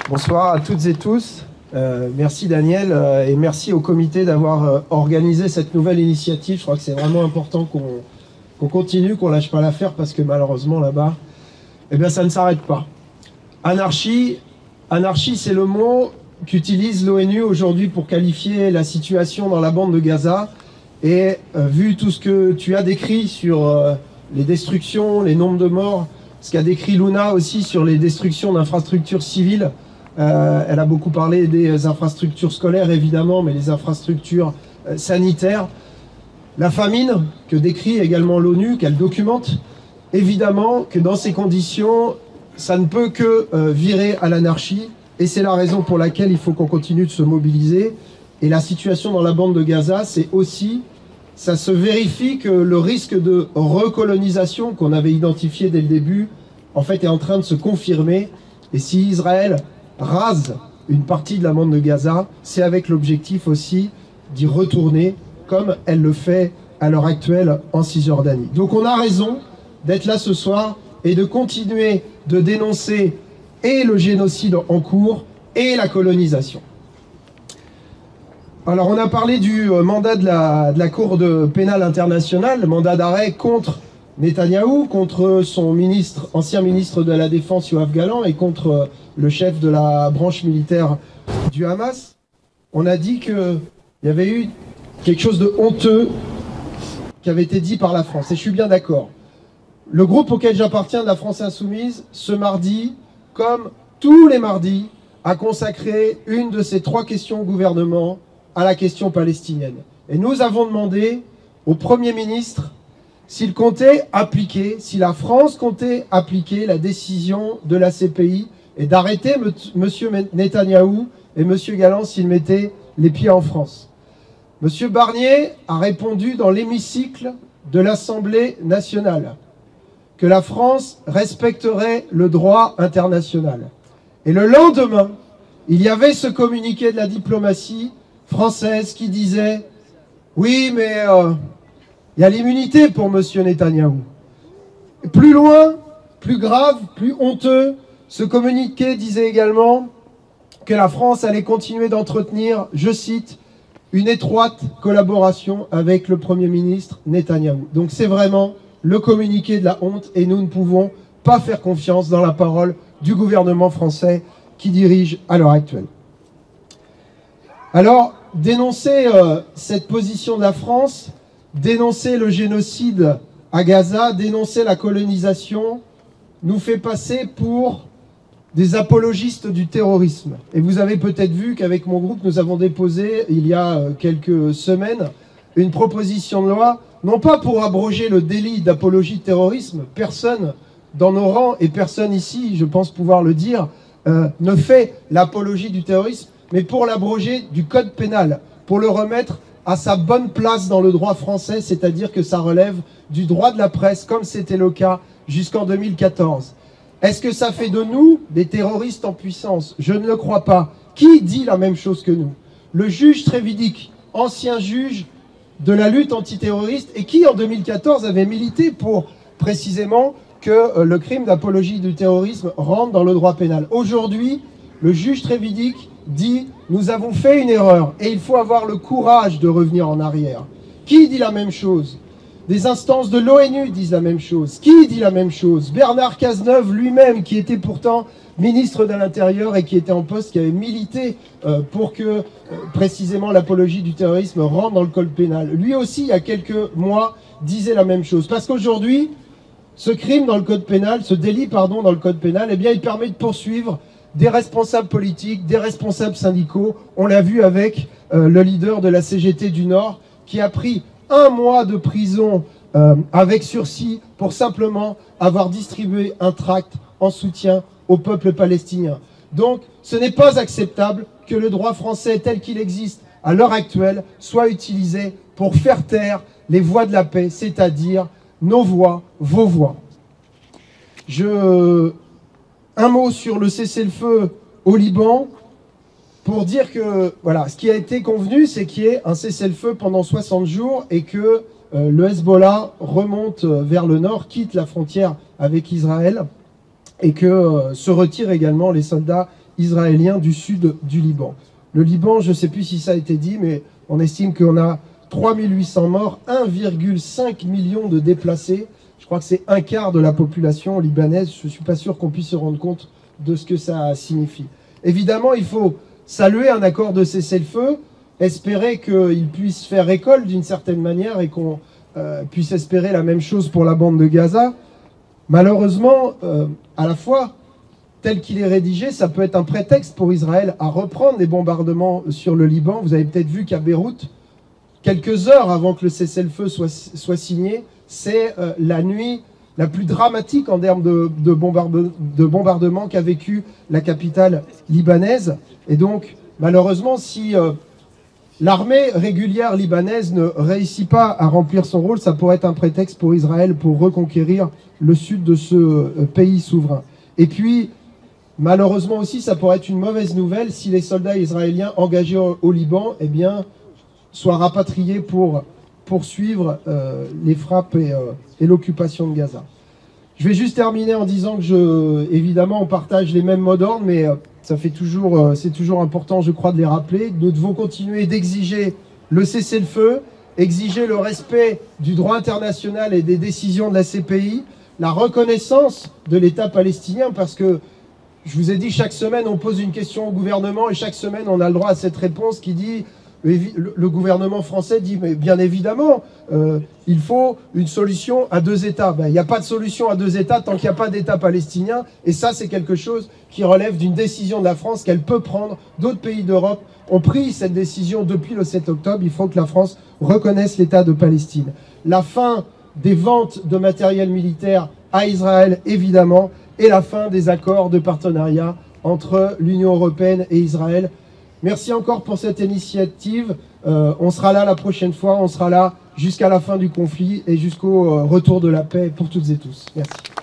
Bonsoir à toutes et tous. Merci Daniel et merci au comité d'avoir organisé cette nouvelle initiative. Je crois que c'est vraiment important qu'on continue, qu'on lâche pas l'affaire parce que malheureusement là-bas, eh bien, ça ne s'arrête pas. Anarchie, c'est le mot qu'utilise l'ONU aujourd'hui pour qualifier la situation dans la bande de Gaza. Et vu tout ce que tu as décrit sur les destructions, les nombres de morts, ce qu'a décrit Luna aussi sur les destructions d'infrastructures civiles, elle a beaucoup parlé des infrastructures scolaires évidemment, mais les infrastructures sanitaires. La famine que décrit également l'ONU, qu'elle documente, évidemment que dans ces conditions, ça ne peut que virer à l'anarchie. Et c'est la raison pour laquelle il faut qu'on continue de se mobiliser. Et la situation dans la bande de Gaza, c'est aussi, ça se vérifie que le risque de recolonisation qu'on avait identifié dès le début, en fait, est en train de se confirmer. Et si Israël rase une partie de la bande de Gaza, c'est avec l'objectif aussi d'y retourner, comme elle le fait à l'heure actuelle en Cisjordanie. Donc on a raison d'être là ce soir et de continuer de dénoncer et le génocide en cours et la colonisation. Alors on a parlé du mandat de la Cour pénale internationale, le mandat d'arrêt contre Netanyahou, contre son ancien ministre de la Défense Yoav Gallant et contre le chef de la branche militaire du Hamas. On a dit qu'il y avait eu quelque chose de honteux qui avait été dit par la France, et je suis bien d'accord. Le groupe auquel j'appartiens, de la France Insoumise, ce mardi, comme tous les mardis, a consacré une de ces 3 questions au gouvernement à la question palestinienne. Et nous avons demandé au Premier ministre s'il comptait appliquer, si la France comptait appliquer la décision de la CPI et d'arrêter M. Netanyahou et M. Gallant s'ils mettaient les pieds en France. M. Barnier a répondu dans l'hémicycle de l'Assemblée nationale que la France respecterait le droit international. Et le lendemain, il y avait ce communiqué de la diplomatie française qui disait « Oui, mais il y a l'immunité pour M. Netanyahou ». Plus loin, plus grave, plus honteux, ce communiqué disait également que la France allait continuer d'entretenir, je cite, une étroite collaboration avec le Premier ministre Netanyahou. Donc c'est vraiment le communiqué de la honte et nous ne pouvons pas faire confiance dans la parole du gouvernement français qui dirige à l'heure actuelle. Alors, dénoncer cette position de la France, dénoncer le génocide à Gaza, dénoncer la colonisation, nous fait passer pour des apologistes du terrorisme. Et vous avez peut-être vu qu'avec mon groupe, nous avons déposé, il y a quelques semaines, une proposition de loi, non pas pour abroger le délit d'apologie de terrorisme, personne dans nos rangs, et personne ici, je pense pouvoir le dire, ne fait l'apologie du terrorisme, mais pour l'abroger du code pénal, pour le remettre à sa bonne place dans le droit français, c'est-à-dire que ça relève du droit de la presse, comme c'était le cas jusqu'en 2014. Est-ce que ça fait de nous des terroristes en puissance? Je ne le crois pas. Qui dit la même chose que nous? Le juge Trévidic, ancien juge de la lutte antiterroriste, et qui en 2014 avait milité pour précisément que le crime d'apologie du terrorisme rentre dans le droit pénal. Aujourd'hui, le juge Trévidic dit « Nous avons fait une erreur et il faut avoir le courage de revenir en arrière ». Qui dit la même chose? Des instances de l'ONU disent la même chose. Qui dit la même chose? Bernard Cazeneuve lui-même, qui était pourtant ministre de l'Intérieur et qui était en poste, qui avait milité pour que précisément l'apologie du terrorisme rentre dans le code pénal. Lui aussi, il y a quelques mois, disait la même chose. Parce qu'aujourd'hui, ce crime dans le code pénal, ce délit, pardon, dans le code pénal, eh bien, il permet de poursuivre des responsables politiques, des responsables syndicaux. On l'a vu avec le leader de la CGT du Nord, qui a pris 1 mois de prison avec sursis pour simplement avoir distribué un tract en soutien au peuple palestinien. Donc, ce n'est pas acceptable que le droit français tel qu'il existe à l'heure actuelle soit utilisé pour faire taire les voix de la paix, c'est-à-dire nos voix, vos voix. Un mot sur le cessez-le-feu au Liban, pour dire que voilà, ce qui a été convenu, c'est qu'il y ait un cessez-le-feu pendant 60 jours et que le Hezbollah remonte vers le nord, quitte la frontière avec Israël et que se retirent également les soldats israéliens du sud du Liban. Le Liban, je ne sais plus si ça a été dit, mais on estime qu'on a 3800 morts, 1,5 million de déplacés. Je crois que c'est un quart de la population libanaise. Je ne suis pas sûr qu'on puisse se rendre compte de ce que ça signifie. Évidemment, il faut saluer un accord de cessez-le-feu, espérer qu'il puisse faire école d'une certaine manière et qu'on puisse espérer la même chose pour la bande de Gaza. Malheureusement, à la fois, tel qu'il est rédigé, ça peut être un prétexte pour Israël à reprendre des bombardements sur le Liban. Vous avez peut-être vu qu'à Beyrouth, quelques heures avant que le cessez-le-feu soit signé, c'est la nuit la plus dramatique en termes de bombardement qu'a vécu la capitale libanaise. Et donc, malheureusement, si l'armée régulière libanaise ne réussit pas à remplir son rôle, ça pourrait être un prétexte pour Israël pour reconquérir le sud de ce pays souverain. Et puis, malheureusement aussi, ça pourrait être une mauvaise nouvelle si les soldats israéliens engagés au Liban, eh bien, soient rapatriés pour poursuivre les frappes et l'occupation de Gaza. Je vais juste terminer en disant que, évidemment, on partage les mêmes mots d'ordre, mais c'est toujours important, je crois, de les rappeler. Nous devons continuer d'exiger le cessez-le-feu, exiger le respect du droit international et des décisions de la CPI, la reconnaissance de l'État palestinien, parce que, je vous ai dit, chaque semaine, on pose une question au gouvernement et chaque semaine, on a le droit à cette réponse qui dit... Le gouvernement français dit, mais bien évidemment, il faut une solution à deux États. Ben, il n'y a pas de solution à deux États tant qu'il n'y a pas d'État palestinien. Et ça, c'est quelque chose qui relève d'une décision de la France qu'elle peut prendre. D'autres pays d'Europe ont pris cette décision depuis le 7 octobre. Il faut que la France reconnaisse l'État de Palestine. La fin des ventes de matériel militaire à Israël, évidemment, et la fin des accords de partenariat entre l'Union européenne et Israël. Merci encore pour cette initiative. On sera là la prochaine fois. On sera là jusqu'à la fin du conflit et jusqu'au retour de la paix pour toutes et tous. Merci.